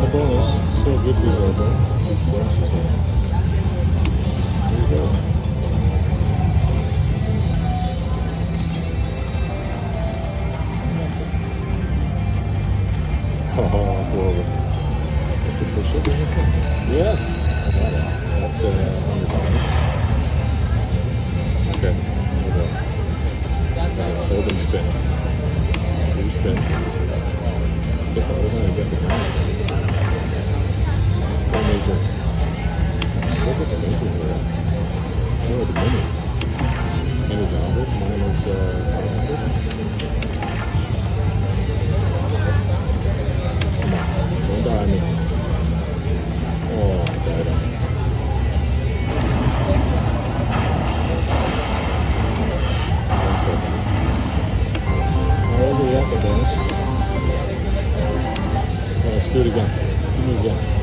a bonus. So good these are, bro. These bonuses are. There you go. Oh, boy. Yes! I got it. That's $100. Okay. Hold on. Hold and spin. 3 spins. Get the other one and get the money. No major. Look at the major here. No, the mini. Mini's 100. Mine is 500. Come on. Don't die on me. Oh, I died on me. Let's do it again. Give me again.